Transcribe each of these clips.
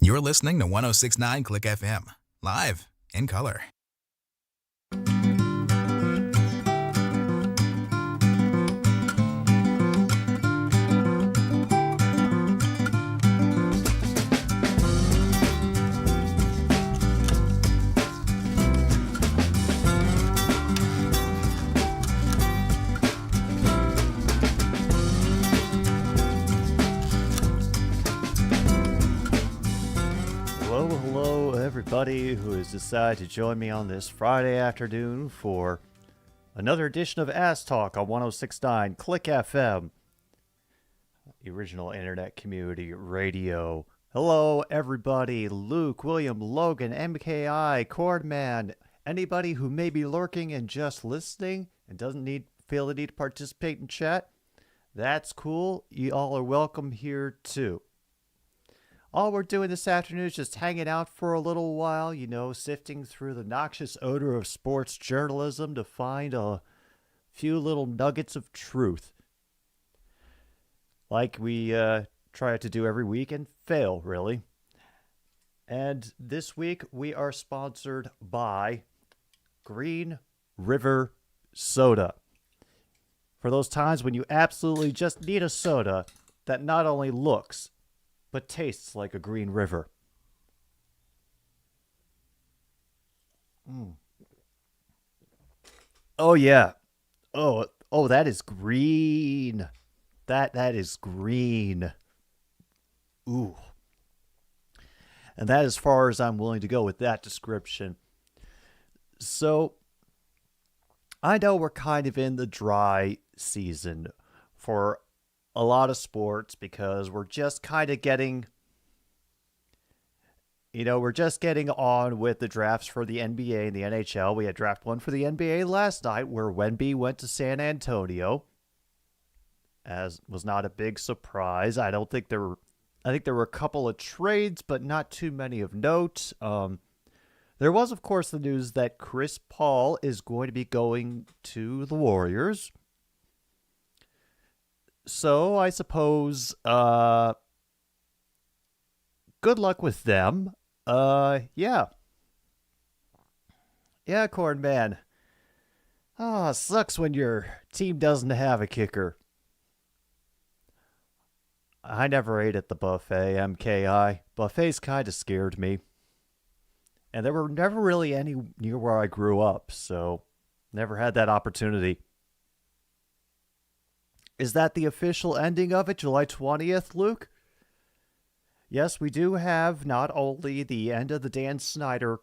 You're listening to 1069 Click FM, live in color. Hello, everybody who has decided to join me on this Friday afternoon for another edition of Ass Talk on 1069 Click FM, the original internet community radio. Hello, everybody. Luke, William, Logan, MKI, Cordman, anybody who may be lurking and just listening and doesn't feel the need to participate in chat. That's cool. You all are welcome here too. All we're doing this afternoon is just hanging out for a little while, sifting through the noxious odor of sports journalism to find a few little nuggets of truth. Like we try to do every week and fail, really. And this week we are sponsored by Green River Soda. For those times when you absolutely just need a soda that not only looks, but tastes like a green river. Oh yeah. Oh, that is green. That is green. Ooh. And that is as far as I'm willing to go with that description. So, I know we're kind of in the dry season for a lot of sports because we're just kind of getting, we're just getting on with the drafts for the NBA and the NHL. We had draft one for the NBA last night where Wemby went to San Antonio, as was not a big surprise. I think there were a couple of trades, but not too many of note. There was, of course, the news that Chris Paul is going to be going to the Warriors. So I suppose, good luck with them. Yeah. Yeah, Corn Man. Sucks when your team doesn't have a kicker. I never ate at the buffet, MKI. Buffets kind of scared me. And there were never really any near where I grew up, so never had that opportunity. Is that the official ending of it, July 20th, Luke? Yes, we do have not only the end of the Dan Snyder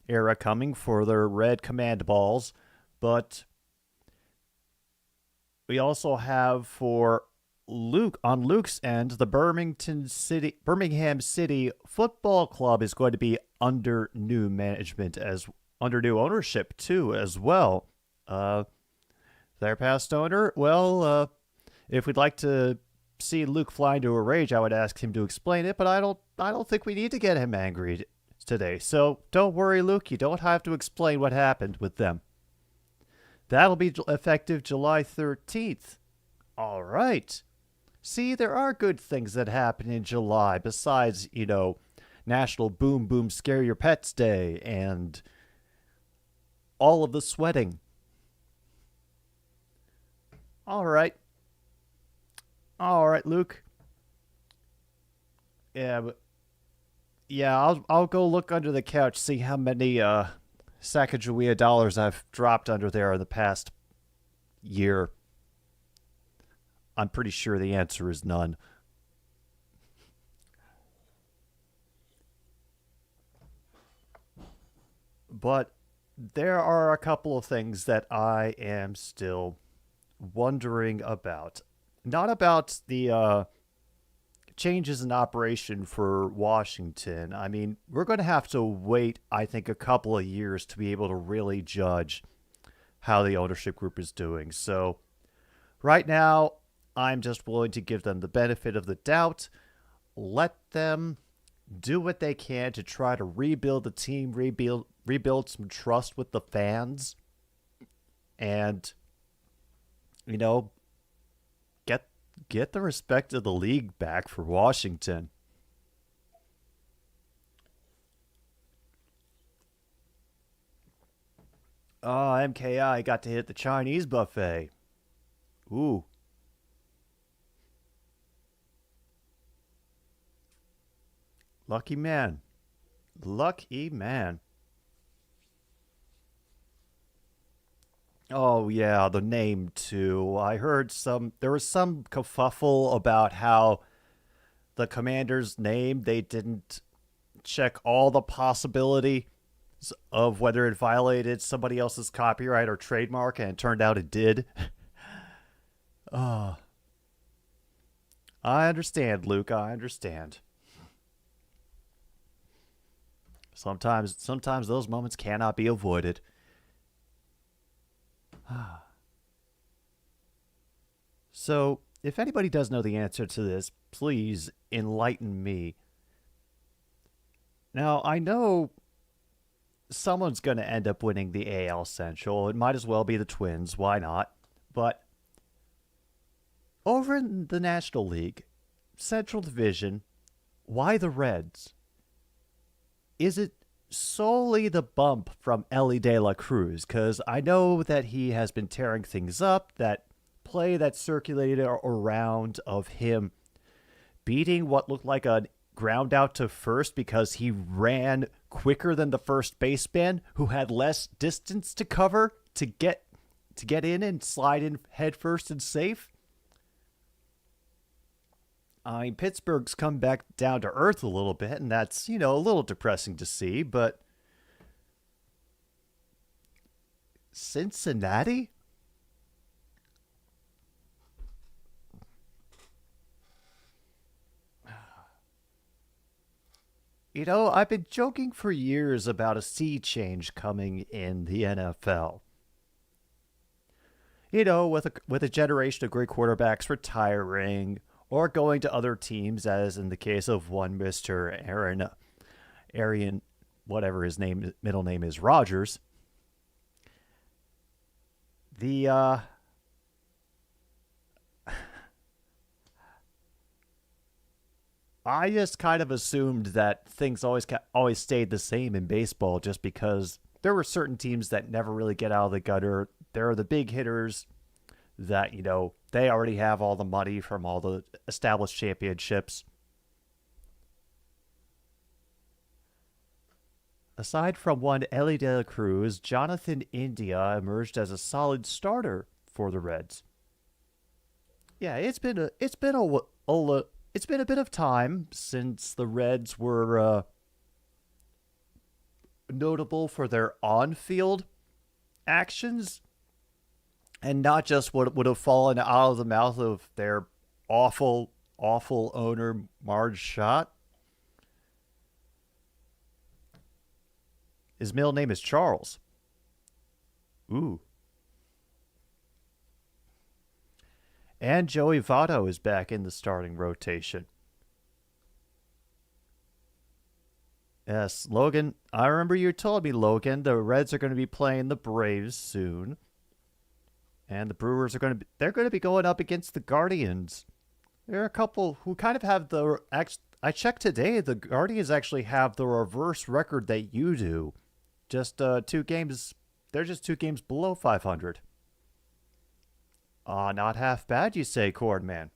era coming for their red command balls, but we also have for on Luke's end, the Birmingham City Football Club is going to be under new management, under new ownership too, as well. Their past owner, if we'd like to see Luke fly into a rage, I would ask him to explain it, but I don't think we need to get him angry today. So don't worry, Luke, you don't have to explain what happened with them. That'll be effective July 13th. All right. See, there are good things that happen in July besides, National Boom Boom Scare Your Pets Day and all of the sweating. All right, Luke. Yeah, I'll go look under the couch, see how many Sacagawea dollars I've dropped under there in the past year. I'm pretty sure the answer is none. But there are a couple of things that I am still wondering about. Not about the changes in operation for Washington. I mean, we're going to have to wait, I think, a couple of years to be able to really judge how the ownership group is doing. So right now, I'm just willing to give them the benefit of the doubt. Let them do what they can to try to rebuild the team, rebuild some trust with the fans, and, get the respect of the league back for Washington. Oh, MKI got to hit the Chinese buffet. Ooh. Lucky man. Lucky man. Oh, yeah, the name, too. I heard there was some kerfuffle about how the commander's name, they didn't check all the possibility of whether it violated somebody else's copyright or trademark, and it turned out it did. Oh, I understand, Luke. I understand. Sometimes those moments cannot be avoided. So, if anybody does know the answer to this, please enlighten me. Now, I know someone's going to end up winning the AL Central. It might as well be the Twins. Why not? But over in the National League, Central Division, why the Reds? Is it solely the bump from Ellie De La Cruz? Because I know that he has been tearing things up. That play that circulated around of him beating what looked like a ground out to first because he ran quicker than the first baseman who had less distance to cover to get in and slide in head first and safe. I mean, Pittsburgh's come back down to earth a little bit, and that's, a little depressing to see, but Cincinnati? I've been joking for years about a sea change coming in the NFL. With a generation of great quarterbacks retiring or going to other teams, as in the case of one Mr. Arian, whatever his middle name is, Rodgers. I just kind of assumed that things always stayed the same in baseball, just because there were certain teams that never really get out of the gutter. There are the big hitters that, they already have all the money from all the established championships. Aside from one Ellie De La Cruz, Jonathan India emerged as a solid starter for the Reds. Yeah, it's been a bit of time since the Reds were notable for their on-field actions, and not just what would have fallen out of the mouth of their awful, awful owner, Marge Schott. His middle name is Charles. Ooh. And Joey Votto is back in the starting rotation. Yes, Logan, I remember you told me, Logan, the Reds are going to be playing the Braves soon. And the Brewers are going to be going up against the Guardians. There are a couple who kind of have I checked today, the Guardians actually have the reverse record that you do. Just 2 games, they're just 2 games below 500. Not half bad, you say, Cordman.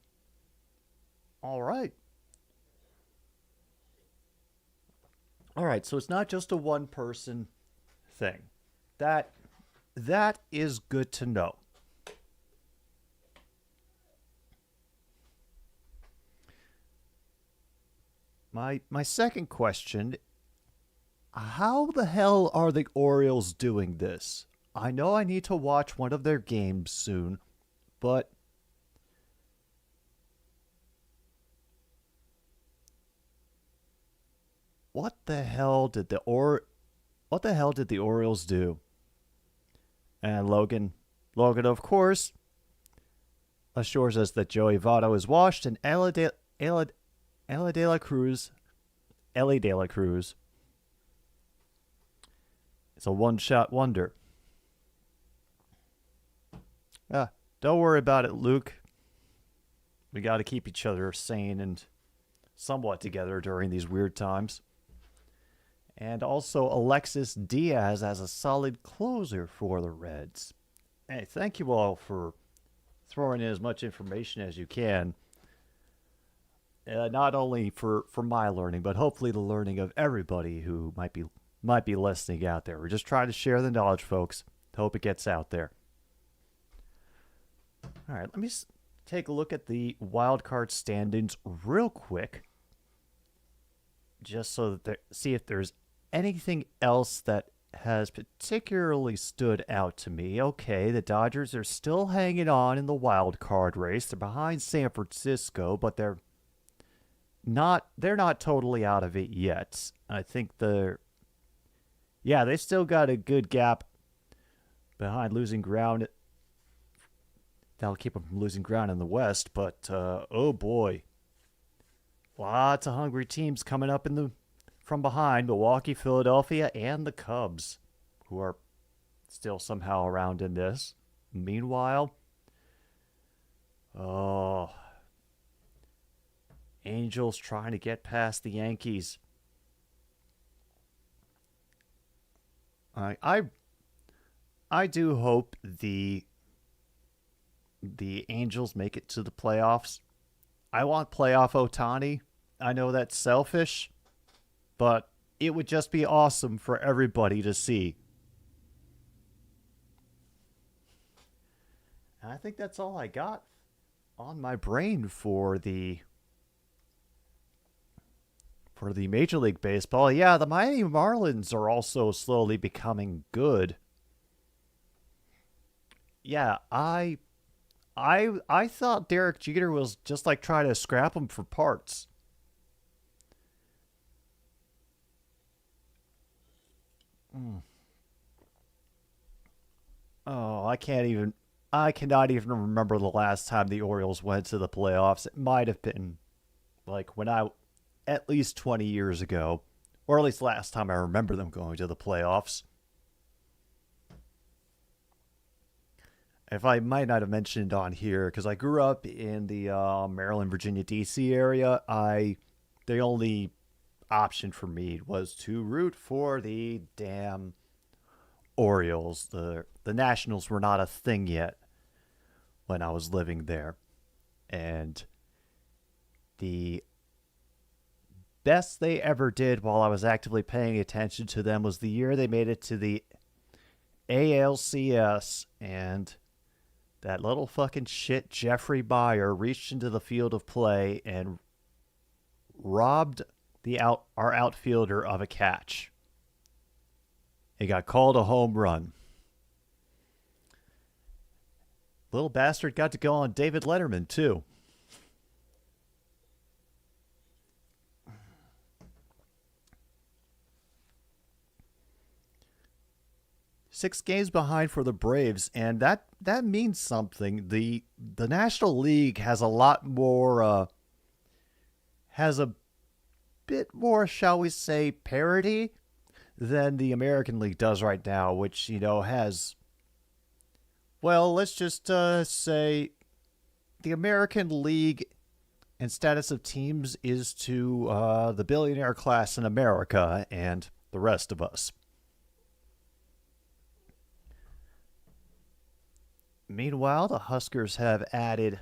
All right. All right, so it's not just a one-person thing. That is good to know. My second question, how the hell are the Orioles doing this? I know I need to watch one of their games soon, but what the hell did the Orioles do? And Logan, of course, assures us that Joey Votto is washed and Ellie De La Cruz it's a one-shot wonder. Don't worry about it, Luke. We got to keep each other sane and somewhat together during these weird times. And also Alexis Diaz as a solid closer for the Reds. Hey, thank you all for throwing in as much information as you can. Not only for my learning, but hopefully the learning of everybody who might be listening out there. We're just trying to share the knowledge, folks. Hope it gets out there. All right, let me take a look at the wildcard standings real quick, just so that see if there's anything else that has particularly stood out to me. Okay, the Dodgers are still hanging on in the wild card race. They're behind San Francisco, but they're not totally out of it yet. I think they still got a good gap behind losing ground. That'll keep them from losing ground in the West, but oh boy. Lots of hungry teams coming up from behind: Milwaukee, Philadelphia, and the Cubs, who are still somehow around in this. Meanwhile, Angels trying to get past the Yankees. I do hope the Angels make it to the playoffs. I want playoff Ohtani. I know that's selfish, but it would just be awesome for everybody to see. And I think that's all I got on my brain for the Major League Baseball. Yeah, the Miami Marlins are also slowly becoming good. Yeah, I thought Derek Jeter was just like trying to scrap him for parts. Oh, I cannot even remember the last time the Orioles went to the playoffs. It might have been like at least 20 years ago, or at least last time I remember them going to the playoffs. If I might not have mentioned on here, because I grew up in the Maryland, Virginia, D.C. area, the only option for me was to root for the damn Orioles. The Nationals were not a thing yet when I was living there. And the best they ever did while I was actively paying attention to them was the year they made it to the ALCS, and that little fucking shit Jeffrey Beyer reached into the field of play and robbed our outfielder of a catch. He got called a home run. Little bastard got to go on David Letterman, too. Six games behind for the Braves, and that means something. The National League has a lot more, has a bit more, shall we say, parity than the American League does right now, which, has, well, let's just say the American League and status of teams is to the billionaire class in America and the rest of us. Meanwhile, the Huskers have added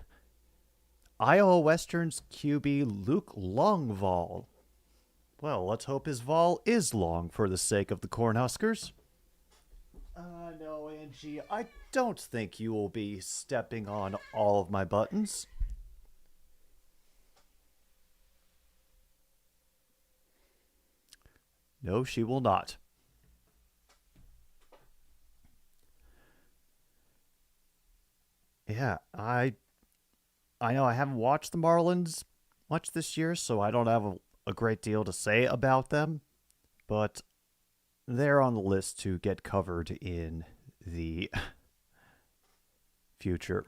Iowa Western's QB Luke Longvall. Well, let's hope his vol is long for the sake of the Cornhuskers. No, Angie, I don't think you will be stepping on all of my buttons. No, she will not. Yeah, I know I haven't watched the Marlins much this year, so I don't have a great deal to say about them, but they're on the list to get covered in the future.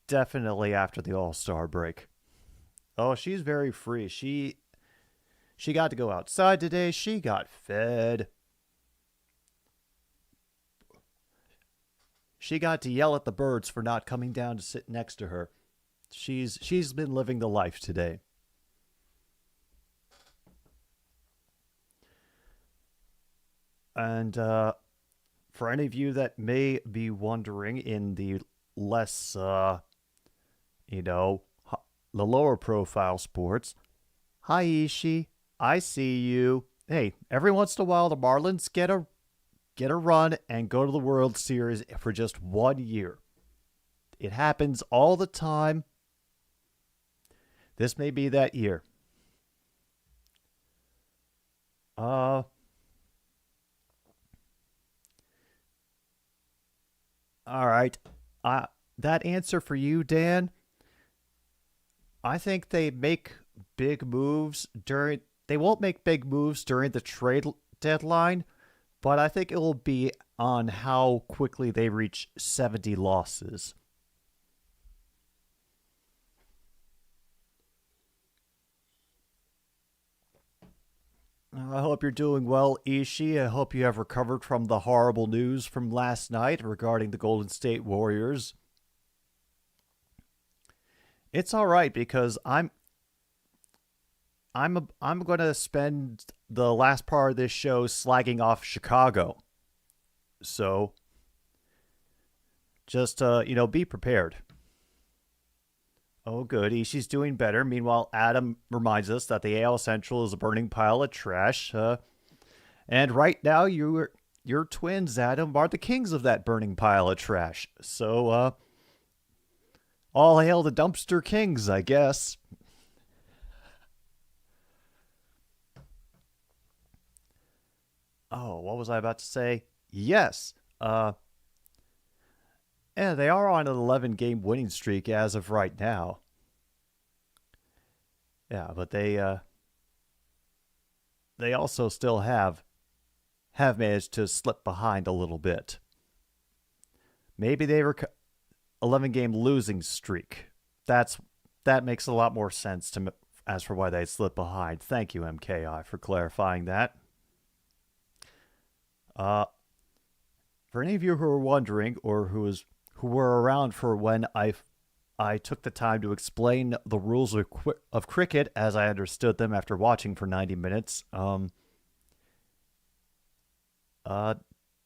Definitely after the All-Star break. Oh, she's very free. She got to go outside today. She got fed. She got to yell at the birds for not coming down to sit next to her. She's been living the life today. And for any of you that may be wondering in the less, you know, the lower profile sports, hi Ishii, I see you. Hey, every once in a while the Marlins get a run and go to the World Series for just 1 year. It happens all the time. This may be that year. All right. That answer for you, Dan. I think they make big moves during. They won't make big moves during the trade deadline, but I think it will be on how quickly they reach 70 losses. I hope you're doing well, Ishii. I hope you have recovered from the horrible news from last night regarding the Golden State Warriors. It's all right because I'm going to spend the last part of this show slagging off Chicago. So just be prepared. Oh, good. Ishii's doing better. Meanwhile, Adam reminds us that the AL Central is a burning pile of trash. And right now, your twins, Adam, are the kings of that burning pile of trash. So, all hail the dumpster kings, I guess. Oh, what was I about to say? Yes. Yeah, they are on an 11-game winning streak as of right now. Yeah, but they also still have managed to slip behind a little bit. Maybe they were 11-game losing streak. That makes a lot more sense to me as for why they slipped behind. Thank you, MKI, for clarifying that. For any of you who are wondering, or who were around for when I took the time to explain the rules of cricket as I understood them after watching for 90 minutes.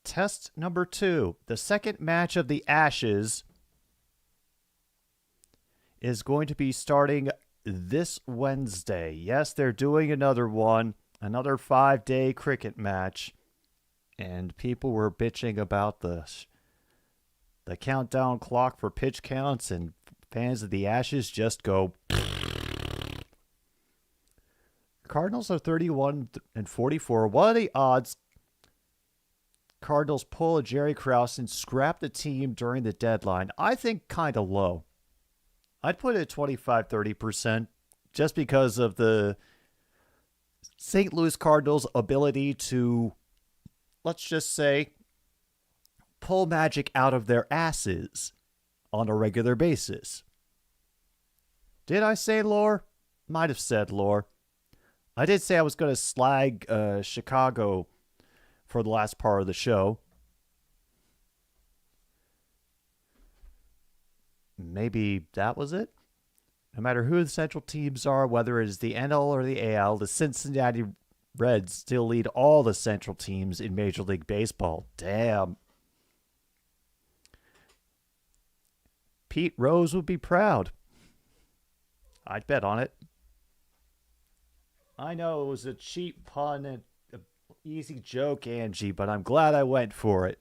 Test number 2. The second match of the Ashes is going to be starting this Wednesday. Yes, they're doing another one, another 5-day cricket match. And people were bitching about the countdown clock for pitch counts, and fans of the Ashes just go. Cardinals are 31-44. What are the odds Cardinals pull a Jerry Krause and scrap the team during the deadline? I think kind of low. I'd put it at 25-30% just because of the St. Louis Cardinals' ability to, let's just say, pull magic out of their asses on a regular basis. Did I say lore? Might have said lore. I did say I was going to slag Chicago for the last part of the show. Maybe that was it? No matter who the central teams are, whether it is the NL or the AL, the Cincinnati Reds still lead all the central teams in Major League Baseball. Damn. Pete Rose would be proud. I'd bet on it. I know it was a cheap pun and an easy joke, Angie, but I'm glad I went for it.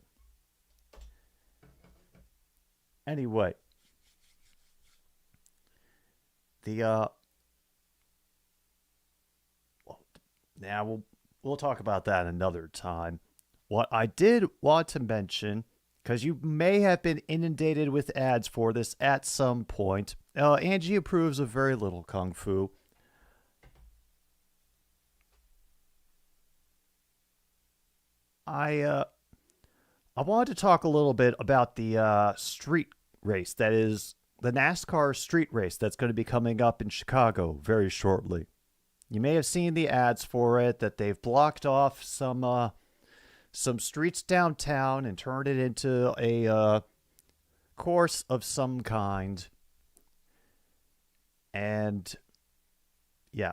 Anyway. We'll talk about that another time. What I did want to mention, because you may have been inundated with ads for this at some point. Angie approves of very little kung fu. I wanted to talk a little bit about the street race, that is the NASCAR street race that's going to be coming up in Chicago very shortly. You may have seen the ads for it, that they've blocked off some streets downtown and turned it into a course of some kind. And yeah,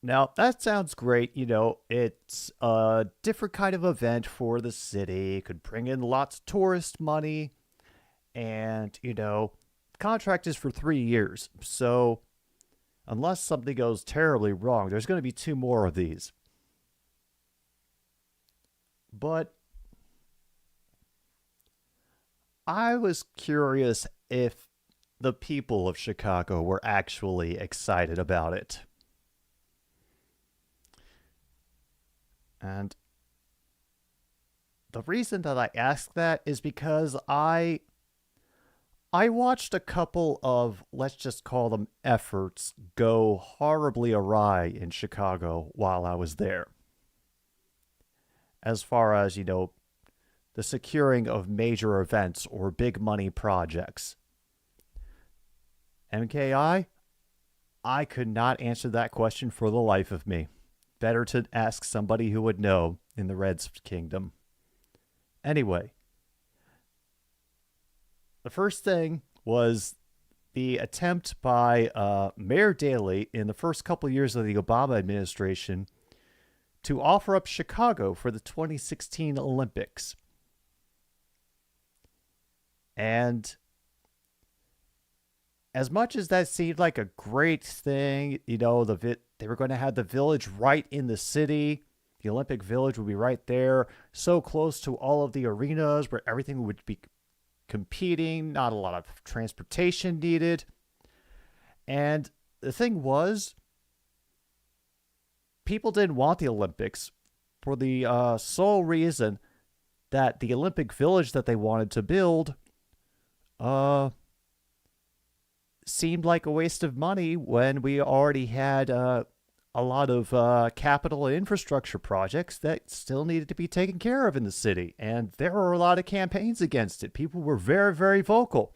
Now, that sounds great. It's a different kind of event for the city. It could bring in lots of tourist money. And, the contract is for 3 years. So, unless something goes terribly wrong, there's going to be two more of these. But I was curious if the people of Chicago were actually excited about it. And the reason that I ask that is because I watched a couple of, let's just call them efforts, go horribly awry in Chicago while I was there. As far as, the securing of major events or big money projects. MKI? I could not answer that question for the life of me. Better to ask somebody who would know in the Reds Kingdom. Anyway, the first thing was the attempt by Mayor Daley in the first couple years of the Obama administration to offer up Chicago for the 2016 Olympics. And as much as that seemed like a great thing, they were going to have the village right in the city. The Olympic Village would be right there, so close to all of the arenas where everything would be competing, not a lot of transportation needed. And the thing was, people didn't want the Olympics for the sole reason that the Olympic Village that they wanted to build seemed like a waste of money when we already had a lot of capital and infrastructure projects that still needed to be taken care of in the city. And there were a lot of campaigns against it. People were very, very vocal.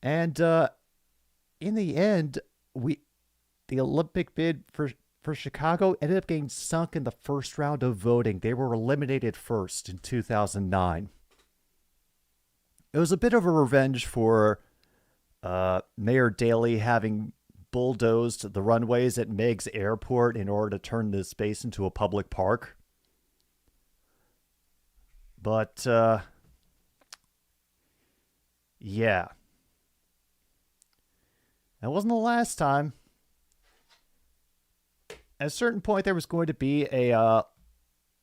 And in the end, the Olympic bid for Chicago ended up getting sunk in the first round of voting. They were eliminated first in 2009. It was a bit of a revenge for Mayor Daley having bulldozed the runways at Meigs Airport in order to turn this space into a public park. But, yeah. That wasn't the last time. At a certain point, there was going to be a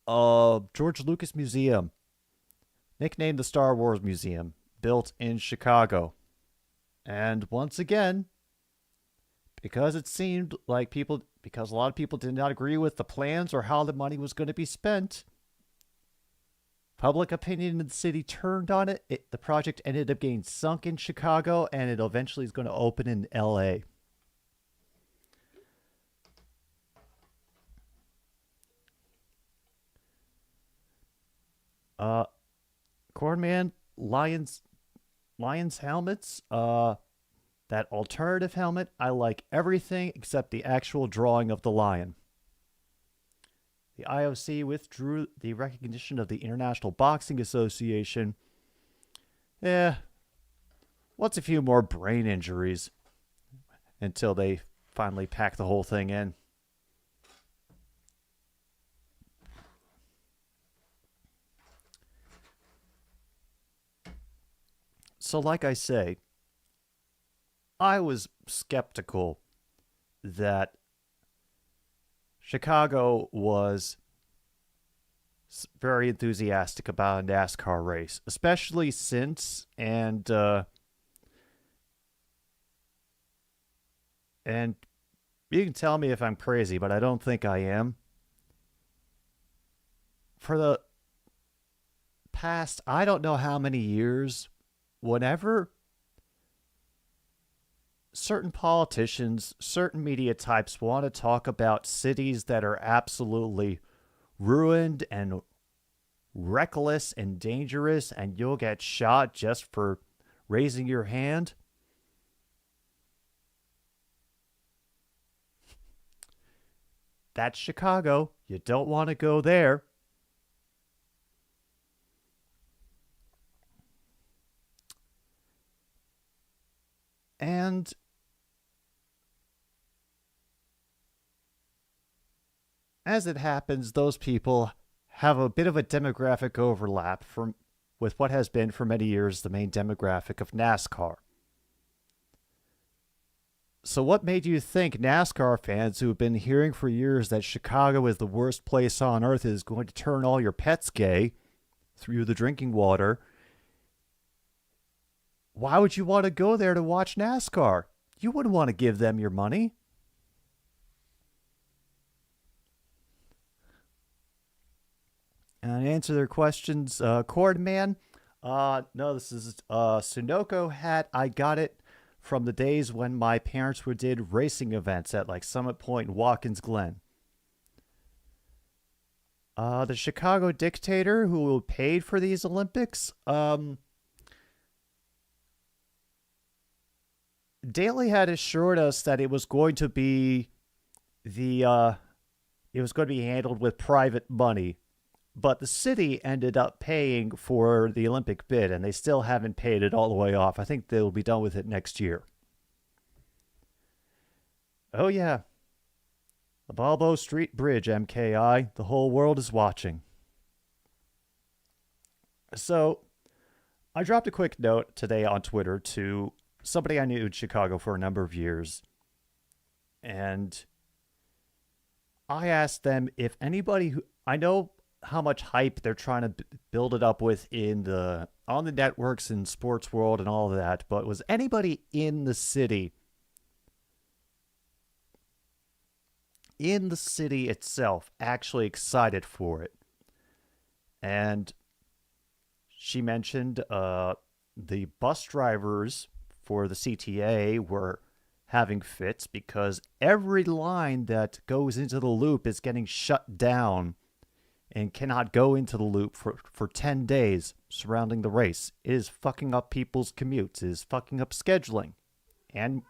George Lucas Museum, nicknamed the Star Wars Museum, built in Chicago. And once again, because it seemed like because a lot of people did not agree with the plans or how the money was going to be spent, public opinion in the city turned on it. The project ended up getting sunk in Chicago, and it eventually is going to open in LA. Cornman, Lions helmets, that alternative helmet, I like everything except the actual drawing of the lion. The IOC withdrew the recognition of the International Boxing Association. What's a few more brain injuries until they finally pack the whole thing in? So like I say, I was skeptical that Chicago was very enthusiastic about a NASCAR race, especially since, and you can tell me if I'm crazy, but I don't think I am. For the past, I don't know how many years, whenever certain politicians, certain media types want to talk about cities that are absolutely ruined and reckless and dangerous, and you'll get shot just for raising your hand, that's Chicago. You don't want to go there. And As it happens, those people have a bit of a demographic overlap with what has been for many years the main demographic of NASCAR. So what made you think NASCAR fans who have been hearing for years that Chicago is the worst place on earth is going to turn all your pets gay through the drinking water? Why would you want to go there to watch NASCAR? You wouldn't want to give them your money. And answer their questions, Cordman. No, this is a Sunoco hat. I got it from the days when my parents did racing events at like Summit Point and Watkins Glen. The Chicago dictator who paid for these Olympics. Daly had assured us that it was going to be handled with private money, but the city ended up paying for the Olympic bid, and they still haven't paid it all the way off. I think they'll be done with it next year. Oh yeah, the Balbo Street Bridge, MKI. The whole world is watching. So, I dropped a quick note today on Twitter to somebody I knew in Chicago for a number of years. And I asked them if anybody who... I know how much hype they're trying to build it up with on the networks and sports world and all of that, but was anybody in the city itself actually excited for it? And she mentioned the bus drivers for the CTA were having fits because every line that goes into the loop is getting shut down and cannot go into the loop for 10 days surrounding the race. It is fucking up people's commutes. It is fucking up scheduling. And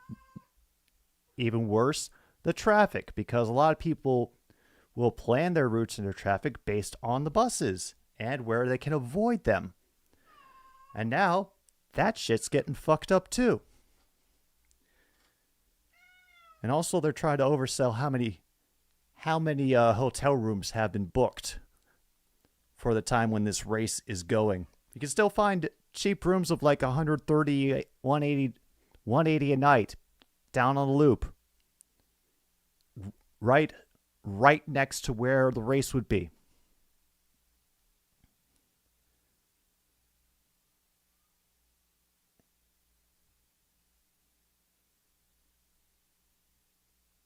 even worse, the traffic, because a lot of people will plan their routes and their traffic based on the buses and where they can avoid them. And now, that shit's getting fucked up too. And also, they're trying to oversell how many hotel rooms have been booked for the time when this race is going. You can still find cheap rooms of like 130, 180 a night down on the loop. Right next to where the race would be.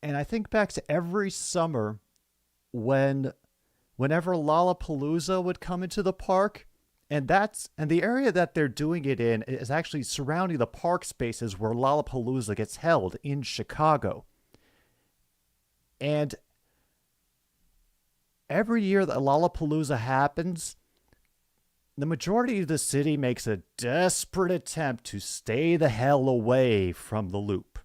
And I think back to every summer whenever Lollapalooza would come into the park, and the area that they're doing it in is actually surrounding the park spaces where Lollapalooza gets held in Chicago. And every year that Lollapalooza happens, the majority of the city makes a desperate attempt to stay the hell away from the loop.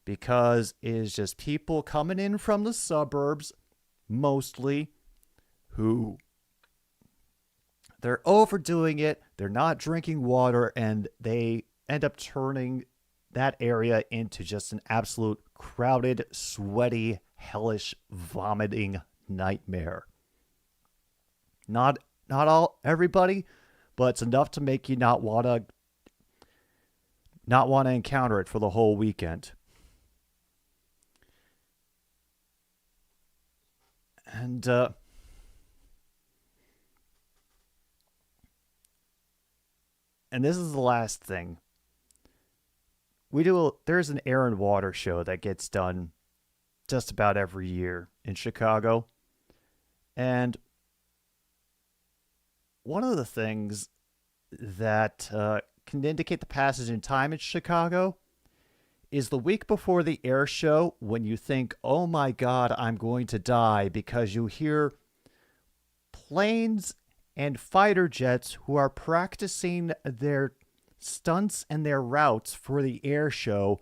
Because it is just people coming in from the suburbs, mostly, who they're overdoing it, they're not drinking water, and they end up turning that area into just an absolute crowded, sweaty, hellish, vomiting nightmare. Not everybody, but it's enough to make you not want to encounter it for the whole weekend. And this is the last thing. There's an air and water show that gets done just about every year in Chicago. And one of the things that can indicate the passage in time in Chicago is the week before the air show, when you think, oh my God, I'm going to die, because you hear planes and fighter jets who are practicing their stunts and their routes for the air show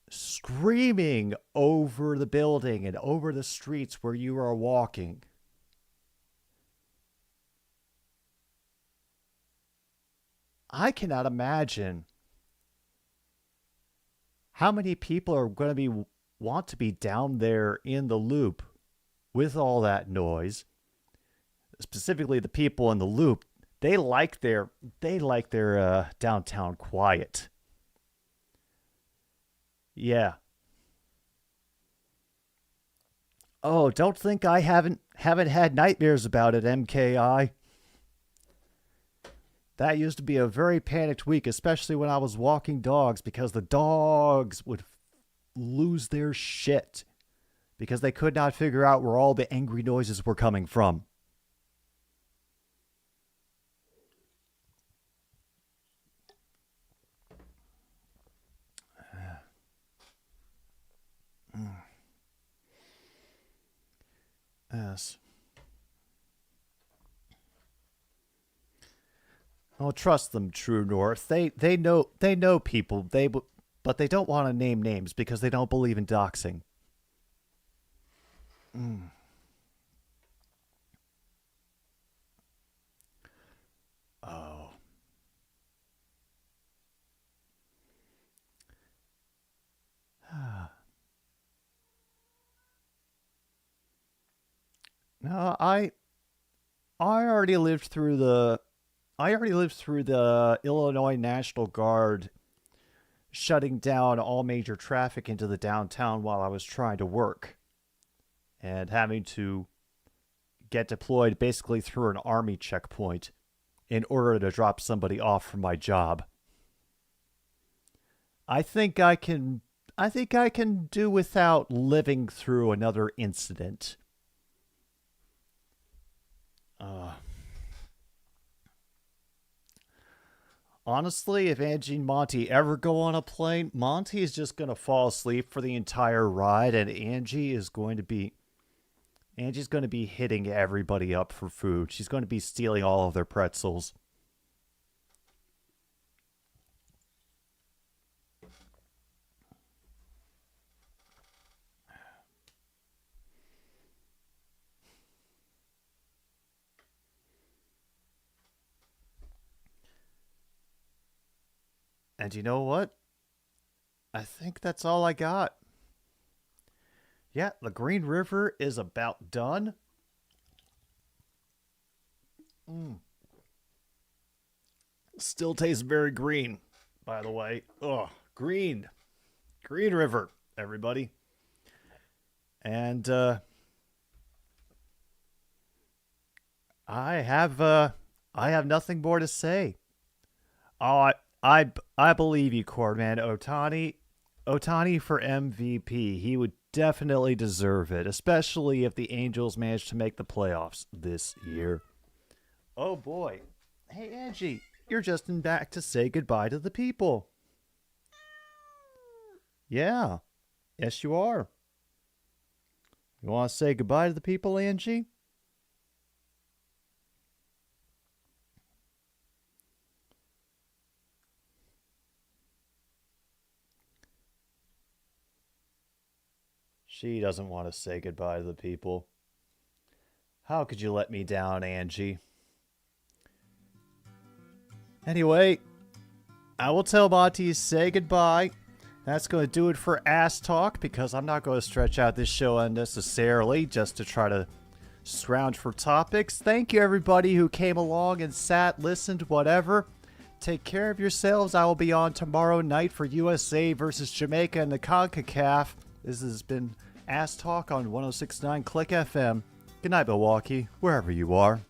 screaming over the building and over the streets where you are walking. I cannot imagine how many people are going to be want to be down there in the loop with all that noise. Specifically, the people in the loop, they like their downtown quiet. Yeah. Oh, don't think I haven't had nightmares about it, MKI. That used to be a very panicked week, especially when I was walking dogs, because the dogs would lose their shit because they could not figure out where all the angry noises were coming from. Yes. Oh, trust them, True North. They know people. But they don't want to name names because they don't believe in doxing. Oh. No, I already lived through the Illinois National Guard shutting down all major traffic into the downtown while I was trying to work, and having to get deployed basically through an army checkpoint in order to drop somebody off from my job. I think I can do without living through another incident. Honestly, if Angie and Monty ever go on a plane, Monty is just going to fall asleep for the entire ride, and Angie's going to be hitting everybody up for food. She's going to be stealing all of their pretzels. And you know what? I think that's all I got. Yeah, the Green River is about done. Still tastes very green, by the way. Ugh, green. Green River, everybody. And I have nothing more to say. Oh, I believe you, Cordman. Otani for MVP. He would definitely deserve it, especially if the Angels manage to make the playoffs this year. Oh boy. Hey Angie, you're just in back to say goodbye to the people. Yeah. Yes, you are. You want to say goodbye to the people, Angie? She doesn't want to say goodbye to the people. How could you let me down, Angie? Anyway, I will tell Monty to say goodbye. That's going to do it for Ass Talk, because I'm not going to stretch out this show unnecessarily just to try to scrounge for topics. Thank you, everybody who came along and sat, listened, whatever. Take care of yourselves. I will be on tomorrow night for USA versus Jamaica and the CONCACAF. This has been Ass Talk on 106.9 Click FM. Good night, Milwaukee, wherever you are.